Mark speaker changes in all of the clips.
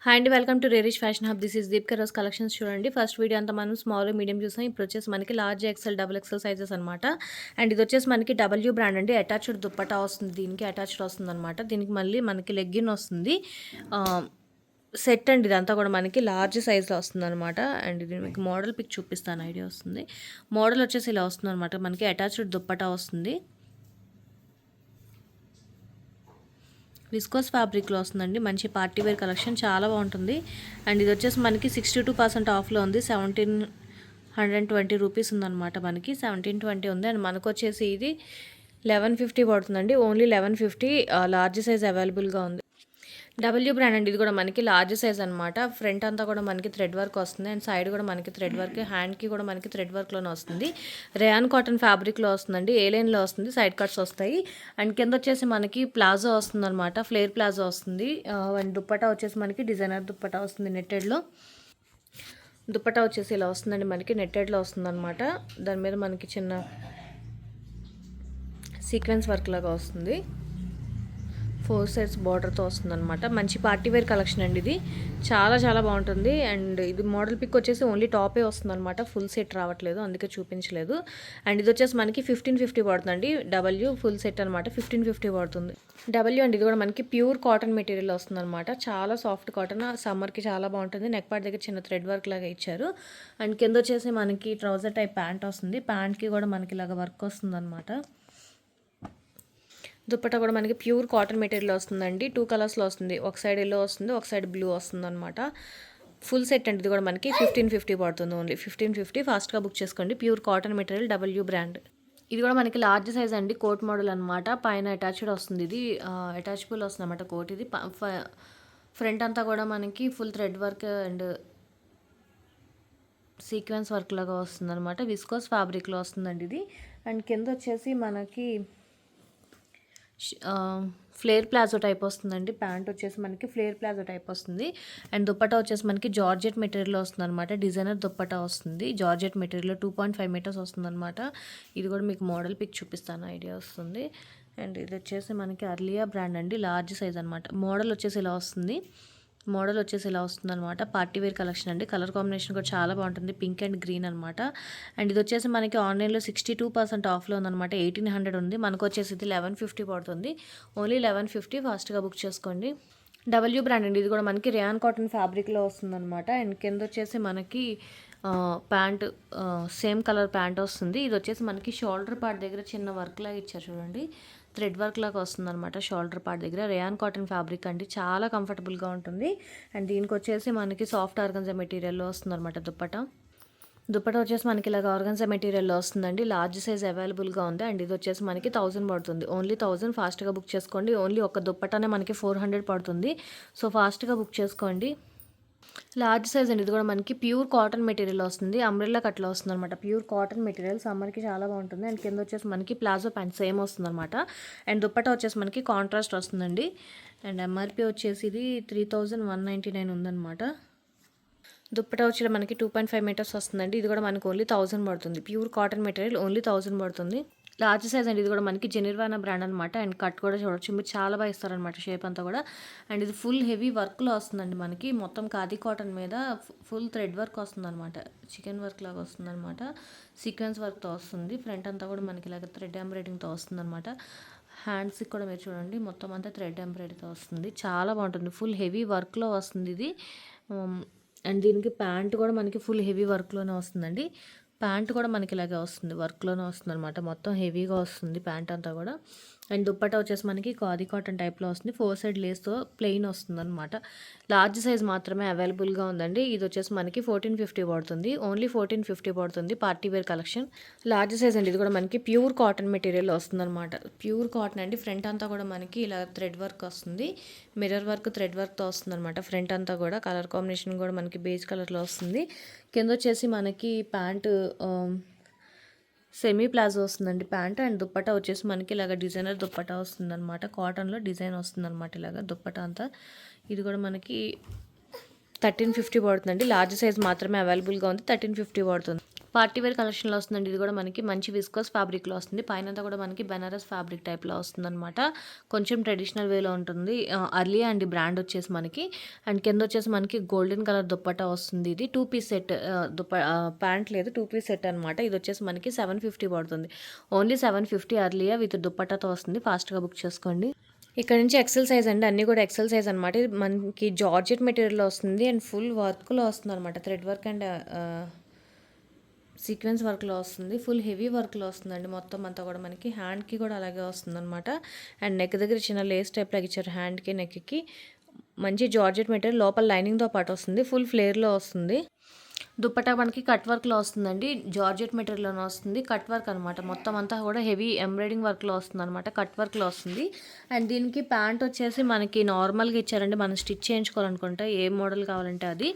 Speaker 1: Hi అండి, welcome to రేరిష్ fashion hub. This is Deepika rose collections. చూడండి, ఫస్ట్ వీడియో అంతా మనం స్మాల్ మీడియం చూసాం. ఇప్పుడు వచ్చేసి మనకి large XL double XL sizes అనమాట. అండ్ ఇది వచ్చేసి మనకి డబ్ల్యూ బ్రాండ్ అండి. అటాచ్డ్ దుప్పటా వస్తుంది, దీనికి అటాచ్డ్ వస్తుంది అనమాట. దీనికి మళ్ళీ మనకి లెగ్గిన్ వస్తుంది. సెట్ అండి, ఇదంతా కూడా మనకి లార్జ్ సైజ్లో వస్తుంది అనమాట. అండ్ ఇది మీకు మోడల్ పిక్ చూపిస్తాను, ఐడియా వస్తుంది. మోడల్ వచ్చేసి ఇలా వస్తుంది అనమాట. మనకి అటాచ్డ్ దుప్పటా వస్తుంది. విస్కోస్ ఫ్యాబ్రిక్లో వస్తుందండి. మంచి పార్టీ వేర్ కలెక్షన్, చాలా బాగుంటుంది. అండ్ ఇది వచ్చేసి మనకి 62% ఆఫ్లో ఉంది. 1720 రూపీస్ ఉందన్నమాట. మనకి 1720 ఉంది. అండ్ మనకు వచ్చేసి ఇది 1150 పడుతుందండి. ఓన్లీ 1150. లార్జ్ సైజ్ అవైలబుల్గా ఉంది. డబ్ల్యూ బ్రాండ్ అండి. ఇది కూడా మనకి లార్జ్ సైజ్ అనమాట. ఫ్రంట్ అంతా కూడా మనకి థ్రెడ్ వర్క్ వస్తుంది. అండ్ సైడ్ కూడా మనకి థ్రెడ్ వర్క్, హ్యాండ్కి కూడా మనకి థ్రెడ్ వర్క్లోనే వస్తుంది. రేయాన్ కాటన్ ఫ్యాబ్రిక్లో వస్తుందండి. ఏ లైన్లో వస్తుంది, సైడ్ కట్స్ వస్తాయి. అండ్ కింద వచ్చేసి మనకి ప్లాజో వస్తుంది అనమాట. ఫ్లేర్ ప్లాజో వస్తుంది. అండ్ దుప్పటా వచ్చేసి మనకి డిజైనర్ దుప్పటా వస్తుంది నెట్టెడ్లో. దుప్పటా వచ్చేసి ఇలా వస్తుందండి, మనకి నెట్టెడ్లో వస్తుంది అనమాట. దాని మీద మనకి చిన్న సీక్వెన్స్ వర్క్ లాగా వస్తుంది. 4 సైడ్స్ బార్డర్తో వస్తుంది అనమాట. మంచి పార్టీ వేర్ కలెక్షన్ అండి. ఇది చాలా చాలా బాగుంటుంది. అండ్ ఇది మోడల్ పిక్ వచ్చేసి ఓన్లీ టాపే వస్తుంది అనమాట. ఫుల్ సెట్ రావట్లేదు, అందుకే చూపించలేదు. అండ్ ఇది వచ్చేసి మనకి 1550 పడుతుందండి. డబ్ల్యూ ఫుల్ సెట్ అనమాట. 1550 పడుతుంది. డబ్ల్యూ అండి. ఇది కూడా మనకి ప్యూర్ కాటన్ మెటీరియల్ వస్తుంది అనమాట. చాలా సాఫ్ట్ కాటన్, సమ్మర్కి చాలా బాగుంటుంది. నెక్ పార్ట్ దగ్గర చిన్న థ్రెడ్ వర్క్ లాగా ఇచ్చారు. అండ్ కింద వచ్చేసి మనకి ట్రౌజర్ టైప్ ప్యాంట్ వస్తుంది. ప్యాంట్కి కూడా మనకి ఇలాగ వర్క్ వస్తుంది అనమాట. దుప్పటా కూడా మనకి ప్యూర్ కాటన్ మెటీరియల్ వస్తుందండి. 2 కలర్స్లో వస్తుంది. ఒక సైడ్ ఎల్లో వస్తుంది, ఒక సైడ్ బ్లూ వస్తుంది అనమాట. ఫుల్ సెట్ అండి. ఇది కూడా మనకి 1550 పడుతుంది. ఓన్లీ 1550. ఫాస్ట్గా బుక్ చేసుకోండి. Pure cotton material, W brand. ఇది కూడా మనకి లార్జ్ సైజ్ అండి. కోట్ మోడల్ అనమాట. పైన అటాచ్డ్ వస్తుంది. ఇది అటాచబుల్ వస్తుంది అనమాట కోట్. ఇది ఫ్రంట్ అంతా కూడా మనకి full thread work and sequence work లాగా వస్తుంది అనమాట. విస్కోస్ ఫ్యాబ్రిక్లో వస్తుందండి ఇది. అండ్ కింద వచ్చేసి మనకి ఫ్లేర్ ప్లాజో టైప్ వస్తుందండి. ప్యాంట్ వచ్చేసి మనకి ఫ్లేర్ ప్లాజో టైప్ వస్తుంది. అండ్ దుప్పటా వచ్చేసి మనకి జార్జెట్ మెటీరియల్లో వస్తుంది అనమాట. డిజైనర్ దుప్పటా వస్తుంది. జార్జెట్ మెటీరియల్లో 2.5 మీటర్స్ వస్తుంది అనమాట. ఇది కూడా మీకు మోడల్ పిక్ చూపిస్తాను, ఐడియా వస్తుంది. అండ్ ఇది వచ్చేసి మనకి అర్లియా బ్రాండ్ అండి. లార్జ్ సైజ్ అనమాట. మోడల్ వచ్చేసి ఇలా వస్తుంది. అనమాట. పార్టీ వేర్ కలెక్షన్ అండి. కలర్ కాంబినేషన్ కూడా చాలా బాగుంటుంది. పింక్ అండ్ గ్రీన్ అనమాట. అండ్ ఇది వచ్చేసి మనకి ఆన్లైన్లో 62% ఆఫ్లో ఉందన్నమాట. 1800 ఉంది. మనకు వచ్చేసి ఇది 1150 పడుతుంది. ఓన్లీ 1150. ఫాస్ట్గా బుక్ చేసుకోండి. డబ్ల్యూ బ్రాండ్ అండి. ఇది కూడా మనకి రేయాన్ కాటన్ ఫ్యాబ్రిక్లో వస్తుందన్నమాట. అండ్ కింద వచ్చేసి మనకి ప్యాంట్ సేమ్ కలర్ ప్యాంట్ వస్తుంది. ఇది వచ్చేసి మనకి షోల్డర్ పార్ట్ దగ్గర చిన్న వర్క్ లాగా ఇచ్చారు చూడండి. థ్రెడ్ వర్క్ లాగా వస్తుంది అనమాట. షోల్డర్ పార్ట్ దగ్గర రేయాన్ కాటన్ ఫ్యాబ్రిక్ అండి. చాలా కంఫర్టబుల్గా ఉంటుంది. అండ్ దీనికి వచ్చేసి మనకి సాఫ్ట్ ఆర్గన్జా మెటీరియల్లో వస్తుంది అనమాట. దుప్పటా వచ్చేసి మనకి ఇలాగ ఆర్గన్జా మెటీరియల్లో వస్తుందండి. లార్జ్ సైజ్ అవైలబుల్గా ఉంది. అండ్ ఇది వచ్చేసి మనకి 1000 పడుతుంది. ఓన్లీ 1000. ఫాస్ట్గా బుక్ చేసుకోండి. ఓన్లీ ఒక దుప్పటానే మనకి 400 పడుతుంది. సో ఫాస్ట్గా బుక్ చేసుకోండి. లార్జ్ సైజ్ అండి. ఇది కూడా మనకి ప్యూర్ కాటన్ మెటీరియల్ వస్తుంది. అంబ్రెల్లా కట్లో వస్తుంది అనమాట. ప్యూర్ కాటన్ మెటీరియల్, సమ్మర్కి చాలా బాగుంటుంది. అండ్ కింద వచ్చేసి మనకి ప్లాజో ప్యాంట్ సేమ్ వస్తుంది అనమాట. అండ్ దుప్పటా వచ్చేసి మనకి కాంట్రాస్ట్ వస్తుందండి. అండ్ ఎంఆర్పి వచ్చేసి ఇది 3199 ఉందన్నమాట. దుప్పటా వచ్చి మనకి 2.5 మీటర్స్ వస్తుందండి. ఇది కూడా మనకి ఓన్లీ 1000 పడుతుంది. ప్యూర్ కాటన్ మెటీరియల్, ఓన్లీ 1000 పడుతుంది. లార్జ్ సైజ్ అండి. ఇది కూడా మనకి జెనిర్వానా బ్రాండ్ అనమాట. అండ్ కట్ కూడా చూడొచ్చు, మీరు చాలా బాగా ఇస్తారనమాట షేప్ అంతా కూడా. అండ్ ఇది ఫుల్ హెవీ వర్క్లో వస్తుందండి. మనకి మొత్తం ఖాదీ కాటన్ మీద ఫుల్ థ్రెడ్ వర్క్ వస్తుందన్నమాట. చికెన్ వర్క్ లాగా వస్తుందన్నమాట. సీక్వెన్స్ వర్క్తో వస్తుంది. ఫ్రంట్ అంతా కూడా మనకి ఇలాగ థ్రెడ్ ఎంబ్రాయిడింగ్తో వస్తుందన్నమాట. హ్యాండ్స్కి కూడా మీరు చూడండి, మొత్తం అంతా థ్రెడ్ ఎంబ్రాయిడరీతో వస్తుంది. చాలా బాగుంటుంది. ఫుల్ హెవీ వర్క్లో వస్తుంది ఇది. అండ్ దీనికి ప్యాంట్ కూడా మనకి ఫుల్ హెవీ వర్క్లోనే వస్తుందండి. ప్యాంట్ కూడా మనకి ఇలాగే వస్తుంది, వర్క్లోనే వస్తుంది అనమాట. మొత్తం హెవీగా వస్తుంది ప్యాంట్ అంతా కూడా. అండ్ దుప్పటా వచ్చేసి మనకి ఖాదీ కాటన్ టైప్లో వస్తుంది. 4 సైడ్ లేస్తో ప్లెయిన్ వస్తుంది అనమాట. లార్జ్ సైజ్ మాత్రమే అవైలబుల్గా ఉందండి. ఇది వచ్చేసి మనకి 1450 పడుతుంది. ఓన్లీ 1450 పడుతుంది. Party wear collection, large size అండి. ఇది కూడా మనకి ప్యూర్ కాటన్ మెటీరియల్ వస్తుంది అనమాట. ప్యూర్ కాటన్ అండి. ఫ్రంట్ అంతా కూడా మనకి ఇలా థ్రెడ్ వర్క్ వస్తుంది. మిర్రర్ వర్క్, థ్రెడ్ వర్క్తో వస్తుంది అనమాట. ఫ్రంట్ అంతా కూడా కలర్ కాంబినేషన్ కూడా మనకి బేజ్ కలర్లో వస్తుంది. కింద వచ్చేసి మనకి ప్యాంటు సెమీ ప్లాజో వస్తుందండి ప్యాంట్. అండ్ దుప్పటా వచ్చేసి మనకి ఇలాగ డిజైనర్ దుప్పటా వస్తుందన్నమాట. కాటన్లో డిజైన్ వస్తుందన్నమాట ఇలాగ దుప్పటా అంతా. ఇది కూడా మనకి 1350 పడుతుందండి. లార్జ్ సైజ్ మాత్రమే అవైలబుల్గా ఉంది. 1350 పడుతుంది. పార్టీ వేర్ కలెక్షన్‌లో వస్తుందండి. ఇది కూడా మనకి మంచి విస్కోస్ ఫ్యాబ్రిక్‌లో వస్తుంది. పైనంతా కూడా మనకి బెనారస్ ఫ్యాబ్రిక్ టైప్‌లో వస్తుందనమాట. కొంచెం ట్రెడిషనల్ వేలో ఉంటుంది. అర్లియా అండి బ్రాండ్ వచ్చేసి మనకి. అండ్ కింద వచ్చేసి మనకి గోల్డెన్ కలర్ దుప్పట్టా వస్తుంది. ఇది 2 పీస్ సెట్ ప్యాంట్ లేదు 2 పీస్ సెట్ అనమాట. ఇది వచ్చేసి మనకి 750 పడుతుంది. ఓన్లీ 750 అర్లియా విత్ దుప్పట్టాతో వస్తుంది. ఫాస్ట్‌గా బుక్ చేసుకోండి. ఇక్కడ నుంచి ఎక్సెల్ సైజ్ అండి. అన్నీ కూడా ఎక్సెల్ సైజ్ అనమాట. ఇది మనకి జార్జెట్ మెటీరియల్‌లో వస్తుంది అండ్ ఫుల్ వర్క్‌లో వస్తుందనమాట. థ్రెడ్ వర్క్ అండ్ సీక్వెన్స్ వర్క్లో వస్తుంది. ఫుల్ హెవీ వర్క్లో వస్తుందండి. మొత్తం అంతా కూడా మనకి హ్యాండ్కి కూడా అలాగే వస్తుందన్నమాట. అండ్ నెక్ దగ్గర చిన్న లేస్ టైప్ లాగా ఇచ్చారు హ్యాండ్కి నెక్కి. మంచి జార్జెట్ మెటీరియల్ లోపల లైనింగ్తో పాటు వస్తుంది. ఫుల్ ఫ్లేర్లో వస్తుంది. దుప్పట్టా మనకి కట్ వర్క్లో వస్తుందండి. జార్జెట్ మెటీరియల్లోనే వస్తుంది. కట్ వర్క్ అనమాట. మొత్తం అంతా కూడా హెవీ ఎంబ్రాయిడింగ్ వర్క్లో వస్తుంది అనమాట. కట్ వర్క్లో వస్తుంది. అండ్ దీనికి ప్యాంట్ వచ్చేసి మనకి నార్మల్గా ఇచ్చారండి. మనం స్టిచ్ చేయించుకోవాలనుకుంటే ఏ మోడల్ కావాలంటే అది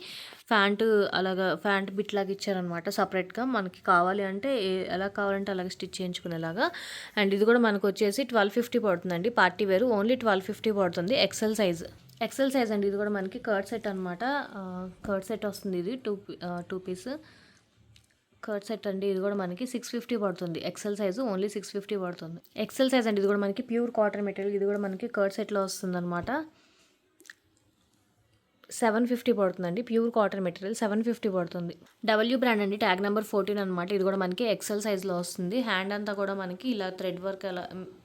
Speaker 1: ప్యాంటు అలాగా ప్యాంట్ బిట్ లాగా ఇచ్చారనమాట. సపరేట్గా మనకి కావాలి అంటే ఎలా కావాలంటే అలాగే స్టిచ్ చేయించుకునేలాగా. అండ్ ఇది కూడా మనకు వచ్చేసి 1250 పడుతుందండి. పార్టీ వేరు ఓన్లీ 1250 పడుతుంది. ఎక్సెల్ సైజ్ అండి. ఇది కూడా మనకి కర్డ్ సెట్ అనమాట. కర్డ్ సెట్ వస్తుంది. ఇది టూ పీస్ కర్డ్ సెట్ అండి. ఇది కూడా మనకి 650 పడుతుంది. ఎక్సెల్ సైజు ఓన్లీ 650 పడుతుంది. ఎక్సెల్ సైజ్ అండి. ఇది కూడా మనకి ప్యూర్ కాటన్ మెటీరియల్. ఇది కూడా మనకి కర్డ్ సెట్లో వస్తుంది అనమాట. 750 పడుతుందండి. ప్యూర్ కాటన్ మెటీరియల్ 750 పడుతుంది. డబ్ల్యూ బ్రాండ్ అండి. ట్యాగ్ నెంబర్ 14 అనమాట. ఇది కూడా మనకి ఎక్సెల్ సైజ్లో వస్తుంది. హ్యాండ్ అంతా కూడా మనకి ఇలా థ్రెడ్ వర్క్ అలా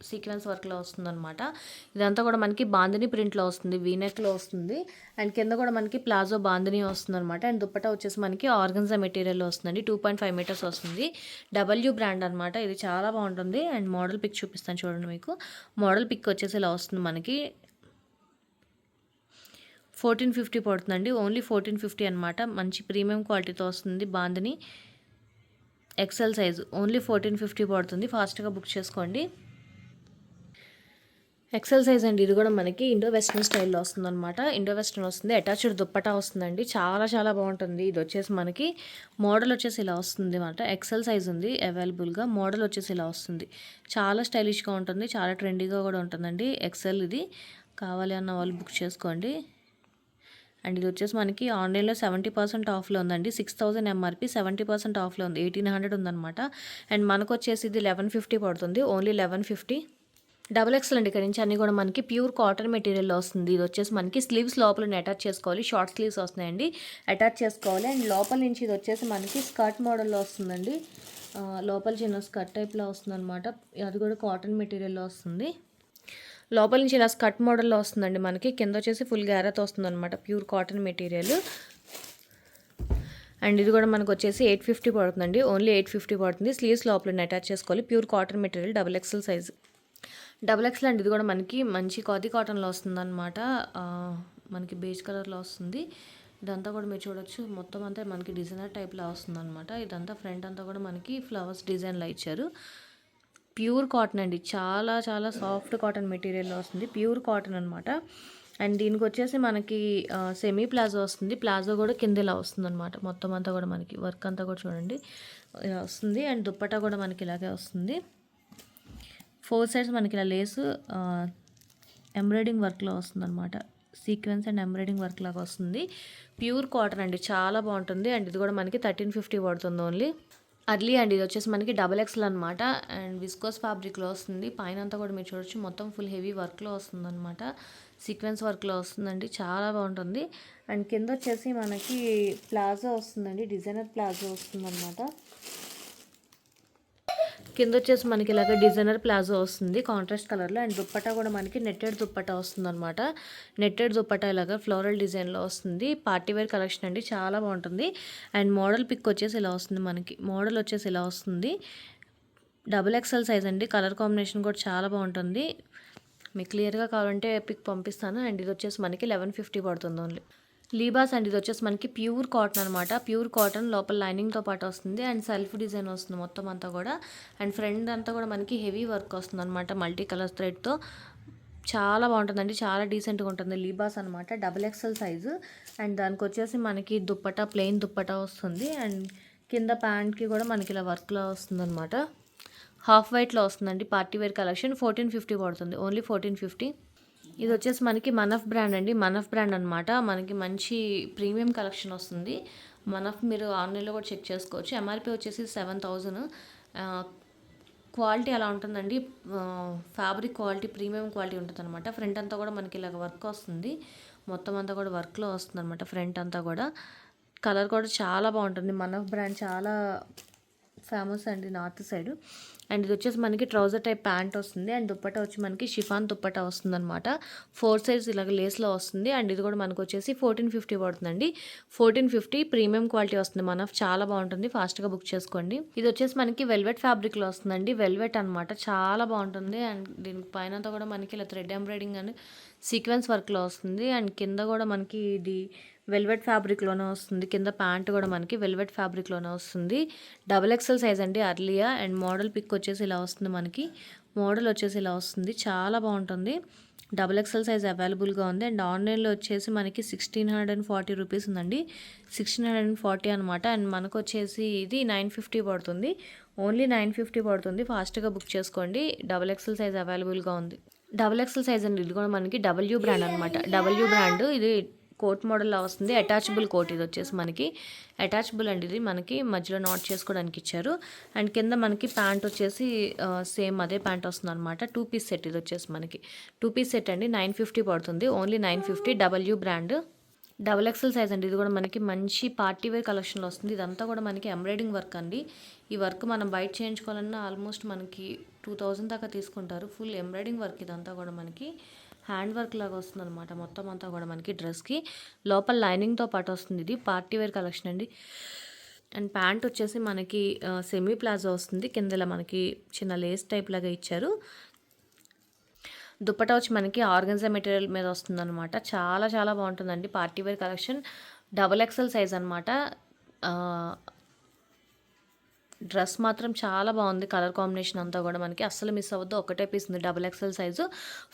Speaker 1: సీక్వెన్స్ వర్క్లో వస్తుంది అనమాట. ఇదంతా కూడా మనకి బాందిని ప్రింట్లో వస్తుంది. వీనెక్లో వస్తుంది. అండ్ కింద కూడా మనకి ప్లాజో బాందిని వస్తుంది అనమాట. అండ్ దుప్పట్టా వచ్చేసి మనకి ఆర్గన్జా మెటీరియల్ వస్తుందండి. 2.5 మీటర్స్ వస్తుంది. డబ్ల్యూ బ్రాండ్ అనమాట. ఇది చాలా బాగుంటుంది. అండ్ మోడల్ పిక్ చూపిస్తాను చూడండి. మీకు మోడల్ పిక్ వచ్చేసి ఇలా వస్తుంది మనకి. 1450 పడుతుందండి. ఓన్లీ 1450 అనమాట. మంచి ప్రీమియం క్వాలిటీతో వస్తుంది. బాందిని ఎక్సెల్ సైజు ఓన్లీ 1450 పడుతుంది. ఫాస్ట్గా బుక్ చేసుకోండి. ఎక్సెల్ సైజ్ అండి. ఇది కూడా మనకి ఇండో వెస్ట్రన్ స్టైల్లో వస్తుంది అనమాట. ఇండో వెస్ట్రన్ వస్తుంది. అటాచ్డ్ దుప్పటా వస్తుందండి. చాలా చాలా బాగుంటుంది. ఇది వచ్చేసి మనకి మోడల్ వచ్చేసి ఇలా వస్తుంది అనమాట. ఎక్సెల్ సైజ్ ఉంది అవైలబుల్గా. మోడల్ వచ్చేసి ఇలా వస్తుంది. చాలా స్టైలిష్గా ఉంటుంది. చాలా ట్రెండీగా కూడా ఉంటుందండి. ఎక్సెల్ ఇది కావాలి అన్న వాళ్ళు బుక్ చేసుకోండి. అండ్ ఇది వచ్చేసి మనకి ఆన్లైన్లో 70% ఆఫ్లో ఉందండి. 6000 ఎంఆర్పి 70% ఆఫ్లో ఉంది. 1800 ఉందన్నమాట. అండ్ మనకు వచ్చేసి ఇది 1150 పడుతుంది. ఓన్లీ 1150. డబుల్ ఎక్స్ఎల్ అండి. ఇక్కడ నుంచి అన్నీ కూడా మనకి ప్యూర్ కాటన్ మెటీరియల్లో వస్తుంది. ఇది వచ్చేసి మనకి స్లీవ్స్ లోపల అటాచ్ చేసుకోవాలి. షార్ట్ స్లీవ్స్ వస్తున్నాయండి. అటాచ్ చేసుకోవాలి. అండ్ లోపల నుంచి ఇది వచ్చేసి మనకి స్కర్ట్ మోడల్లో వస్తుందండి. లోపల చిన్న స్కర్ట్ టైప్లో వస్తుంది అనమాట. అది కూడా కాటన్ మెటీరియల్లో వస్తుంది. లోపల నుంచి ఇలా స్కర్ట్ మోడల్లో వస్తుందండి మనకి. కింద వచ్చేసి ఫుల్ గ్యారతో వస్తుంది అనమాట. Pure cotton material. అండ్ ఇది కూడా మనకు వచ్చేసి 850 పడుతుందండి. ఓన్లీ 850 పడుతుంది. స్లీవ్స్ లోపల అటాచ్ చేసుకోవాలి. Pure cotton material double XL size. Double XL అండి. ఇది కూడా మనకి మంచి ఖాదీ కాటన్లో వస్తుంది అనమాట. మనకి బేజ్ కలర్లో వస్తుంది. ఇదంతా కూడా మీరు చూడొచ్చు. మొత్తం అంతా మనకి డిజైనర్ టైప్లో వస్తుంది అనమాట. ఇదంతా ఫ్రంట్ అంతా కూడా మనకి ఫ్లవర్స్ డిజైన్లో ఇచ్చారు. ప్యూర్ కాటన్ అండి. చాలా చాలా సాఫ్ట్ కాటన్ మెటీరియల్లో వస్తుంది. ప్యూర్ కాటన్ అనమాట. అండ్ దీనికి వచ్చేసి మనకి సెమీ ప్లాజో వస్తుంది. ప్లాజో కూడా కింద ఇలా వస్తుంది అనమాట. మొత్తం అంతా కూడా మనకి వర్క్ అంతా కూడా చూడండి ఇలా వస్తుంది. అండ్ దుప్పట్టా కూడా మనకి ఇలాగే వస్తుంది. 4 సైడ్స్ మనకి ఇలా లేసు ఎంబ్రాయిడింగ్ వర్క్లో వస్తుంది అనమాట. సీక్వెన్స్ అండ్ ఎంబ్రాయిడింగ్ వర్క్ లాగా వస్తుంది. ప్యూర్ కాటన్ అండి. చాలా బాగుంటుంది. అండ్ ఇది కూడా మనకి 1350 పడుతుంది ఓన్లీ. అర్లీ అండి. ఇది వచ్చేసి మనకి డబల్ ఎక్స్ఎల్ అనమాట. అండ్ విస్కోస్ ఫ్యాబ్రిక్లో వస్తుంది. పైన అంతా కూడా మీరు చూడొచ్చు. మొత్తం ఫుల్ హెవీ వర్క్లో వస్తుంది అనమాట. సీక్వెన్స్ వర్క్లో వస్తుందండి. చాలా బాగుంటుంది. అండ్ కింద వచ్చేసి మనకి ప్లాజో వస్తుందండి. డిజైనర్ ప్లాజో వస్తుంది అనమాట. కింద వచ్చేసి మనకి ఇలాగ డిజైనర్ ప్లాజో వస్తుంది కాంట్రాస్ట్ కలర్లో. అండ్ దుప్పట్టా కూడా మనకి నెట్టెడ్ దుప్పట్టా వస్తుంది అనమాట. నెట్టెడ్ దుప్పట్టా ఇలాగ ఫ్లోరల్ డిజైన్లో వస్తుంది. పార్టీ వేర్ కలెక్షన్ అండి. చాలా బాగుంటుంది. అండ్ మోడల్ పిక్ వచ్చేసి ఇలా వస్తుంది మనకి. మోడల్ వచ్చేసి ఇలా వస్తుంది. డబుల్ ఎక్స్ఎల్ సైజ్ అండి. కలర్ కాంబినేషన్ కూడా చాలా బాగుంటుంది. మీకు క్లియర్గా కావాలంటే పిక్ పంపిస్తాను. అండ్ ఇది వచ్చేసి మనకి 1150 పడుతుంది ఓన్లీ. లీబాస్ అండ్ ఇది వచ్చేసి మనకి ప్యూర్ కాటన్ అనమాట. ప్యూర్ కాటన్ లోపల లైనింగ్తో పాటు వస్తుంది. అండ్ సెల్ఫ్ డిజైన్ వస్తుంది మొత్తం అంతా కూడా. అండ్ ఫ్రంట్ అంతా కూడా మనకి హెవీ వర్క్ వస్తుంది అనమాట. మల్టీ కలర్ థ్రెడ్తో చాలా బాగుంటుందండి. చాలా డీసెంట్గా ఉంటుంది. లీబాస్ అనమాట. Double XL size. అండ్ దానికి వచ్చేసి మనకి దుప్పటా ప్లెయిన్ దుప్పటా వస్తుంది. అండ్ కింద ప్యాంట్కి కూడా మనకి ఇలా వర్క్లో వస్తుంది అనమాట. హాఫ్ వైట్లో వస్తుందండి. పార్టీ వేర్ కలెక్షన్ 1450 పడుతుంది. ఓన్లీ 1450. ఇది వచ్చేసి మనకి మనఫ్ బ్రాండ్ అండి. మనఫ్ బ్రాండ్ అనమాట. మనకి మంచి ప్రీమియం కలెక్షన్ వస్తుంది. మనఫ్ మీరు ఆన్‌లైన్‌లో కూడా చెక్ చేసుకోవచ్చు. ఎంఆర్‌పీ వచ్చేసి 7000. ఆహ్, క్వాలిటీ అలా ఉంటుందండి. ఫ్యాబ్రిక్ క్వాలిటీ ప్రీమియం క్వాలిటీ ఉంటదనమాట. ఫ్రంట్ అంతా కూడా మనకి ఇలాగ వర్క్ వస్తుంది. మొత్తం అంతా కూడా వర్క్‌లో వస్తుందనమాట ఫ్రంట్ అంతా కూడా. కలర్ కూడా చాలా బావుంటుంది. మనఫ్ బ్రాండ్ చాలా ఫేమస్ అండి నార్త్ సైడ్. అండ్ ఇది వచ్చేసి మనకి ట్రౌజర్ టైప్ ప్యాంట్ వస్తుంది. అండ్ దుప్పట్టా వచ్చి మనకి షిఫాన్ దుప్పట్టా వస్తుందనమాట. 4 సైడ్స్ ఇలాగ లేస్‌లో వస్తుంది. అండ్ ఇది కూడా మనకు వచ్చేసి 1450 పడుతుందండి. 1450 ప్రీమియం క్వాలిటీ వస్తుంది. మనఫ్ చాలా బావుంటుంది. ఫాస్ట్‌గా బుక్ చేసుకోండి. ఇది వచ్చేసి మనకి వెల్వెట్ ఫ్యాబ్రిక్‌లో వస్తుందండి. వెల్వెట్ అనమాట. చాలా బావుంటుంది. అండ్ దీని పైనంతా కూడా మనకి ఇలా థ్రెడ్ ఎంబ్రాయిడింగ్ అని సీక్వెన్స్ వర్క్‌లో వస్తుంది. అండ్ కింద కూడా మనకి ఇది వెల్వెట్ ఫ్యాబ్రిక్‌లోనే వస్తుంది. కింద ప్యాంట్ కూడా మనకి వెల్వెట్ ఫ్యాబ్రిక్‌లోనే వస్తుంది. డబుల్ ఎక్సెల్ సైజ్ అండి అర్లియా. అండ్ మోడల్ పిక్ వచ్చేసి ఇలా వస్తుంది మనకి. మోడల్ వచ్చేసి ఇలా వస్తుంది. చాలా బావుంటుంది. డబుల్ ఎక్సెల్ సైజ్ అవైలబుల్‌గా ఉంది. అండ్ ఆన్‌లైన్‌లో వచ్చేసి మనకి 1640 రూపీస్ ఉందండి. 1640 అనమాట. అండ్ మనకొచ్చేసి ఇది 950 పడుతుంది. ఓన్లీ 950 పడుతుంది. ఫాస్ట్‌గా బుక్ చేసుకోండి. డబుల్ ఎక్సెల్ సైజ్ అవైలబుల్‌గా ఉంది. డబుల్ ఎక్సెల్ సైజ్ అండి. ఇది కూడా మనకి డబ్ల్యూ బ్రాండ్ అనమాట. డబ్ల్యూ బ్రాండ్ ఇది కోట్ మోడల్‌లో వస్తుంది. అటాచబుల్ కోట్ ఇది వచ్చేసి మనకి. అటాచబుల్ అండి ఇది మనకి మధ్యలో నాట్ చేసుకోవడానికి ఇచ్చారు. అండ్ కింద మనకి ప్యాంట్ వచ్చేసి సేమ్ అదే ప్యాంట్ వస్తుందనమాట. 2 పీస్ సెట్ ఇది వచ్చేసి మనకి. 2 పీస్ సెట్ అండి 950 పడుతుంది. Only 950 W brand. Double XL size అండి. ఇది కూడా మనకి మంచి పార్టీ వేర్ కలెక్షన్‌లో వస్తుంది. ఇదంతా కూడా మనకి ఎంబ్రాయిడింగ్ వర్క్ అండి. ఈ వర్క్ మనం బయట చేయించుకోవాలన్నా ఆల్మోస్ట్ మనకి 2000 దాకా తీసుకుంటారు. ఫుల్ ఎంబ్రాయిడింగ్ వర్క్ ఇదంతా కూడా మనకి. హ్యాండ్ వర్క్ లాగా వస్తుందనమాట మొత్తం అంతా కూడా మనకి డ్రెస్‌కి. లోపల లైనింగ్‌తో పాటు వస్తుంది. ఇది పార్టీ వేర్ కలెక్షన్ అండి. అండ్ ప్యాంట్ వచ్చేసి మనకి సెమీ ప్లాజో వస్తుంది. కింద ఇలా మనకి చిన్న లేస్ టైప్ లాగా ఇచ్చారు. దుప్పట్టా వచ్చి మనకి ఆర్గన్జా మెటీరియల్ మీద వస్తుందనమాట. చాలా చాలా బాగుంటుందండి party wear collection. Double XL size అనమాట. డ్రెస్ మాత్రం చాలా బాగుంది. కలర్ కాంబినేషన్ అంతా కూడా మనకి అస్సలు మిస్ అవ్వద్దు. ఒకటే పీస్ ఉంది డబుల్ ఎక్సెల్ సైజు.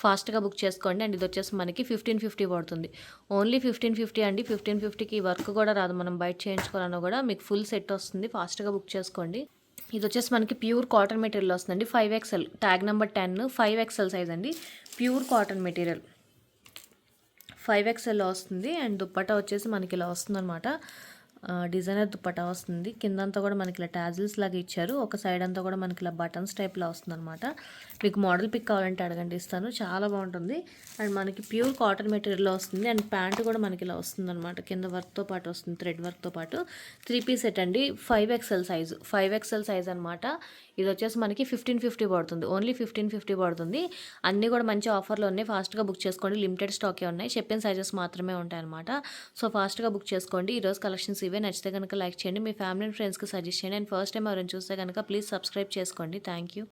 Speaker 1: ఫాస్ట్‌గా బుక్ చేసుకోండి. అండ్ ఇది వచ్చేసి మనకి 1550 పడుతుంది. ఓన్లీ 1550 అండి. 1550కి వర్క్ కూడా రాదు. మనం బయట చేయించుకోవాలన్నా కూడా మీకు ఫుల్ సెట్ వస్తుంది. ఫాస్ట్‌గా బుక్ చేసుకోండి. ఇది వచ్చేసి మనకి ప్యూర్ కాటన్ మెటీరియల్ వస్తుందండి. 5XL tag number 10 5XL size అండి. ప్యూర్ కాటన్ మెటీరియల్ 5XLలో వస్తుంది. అండ్ దుప్పట్టా వచ్చేసి మనకి ఇలా వస్తుందన్నమాట. డిజైనర్ దుప్పట్టా వస్తుంది. కిందంతా కూడా మనకి ఇలా టాజిల్స్ లాగా ఇచ్చారు. ఒక సైడ్ అంతా కూడా మనకి ఇలా బటన్స్ టైప్లో వస్తుందన్నమాట. మీకు మోడల్ పిక్ కావాలంటే అడగండి, ఇస్తాను. చాలా బాగుంటుంది. అండ్ మనకి ప్యూర్ కాటన్ మెటీరియల్లో వస్తుంది. అండ్ ప్యాంట్ కూడా మనకి ఇలా వస్తుందన్నమాట. కింద వర్క్తో పాటు వస్తుంది, థ్రెడ్ వర్క్తో పాటు. 3 పీస్ సెట్ అండి. 5XL size. 5XL సైజ్ అనమాట. ఇది వచ్చేసి మనకి 1550 పడుతుంది. ఓన్లీ 1550 పడుతుంది. అన్నీ కూడా మంచి ఆఫర్లో ఉన్నాయి. ఫాస్ట్‌గా బుక్ చేసుకోండి. లిమిటెడ్ స్టాకే ఉన్నాయి. చెప్పిన సైజెస్ మాత్రమే ఉంటాయన్నమాట. సో ఫాస్ట్‌గా బుక్ చేసుకోండి. ఈరోజు కలెక్షన్స్ ఇవే. నచ్చితే కనుక లైక్ చేయండి. మీ ఫ్యామిలీ అండ్ ఫ్రెండ్స్కి సజెస్ట్ చేయండి. అండ్ ఫస్ట్ టైం ఎవరైనా చూస్తే కనుక ప్లీజ్ సబ్స్క్రైబ్ చేసుకోండి. Thank you.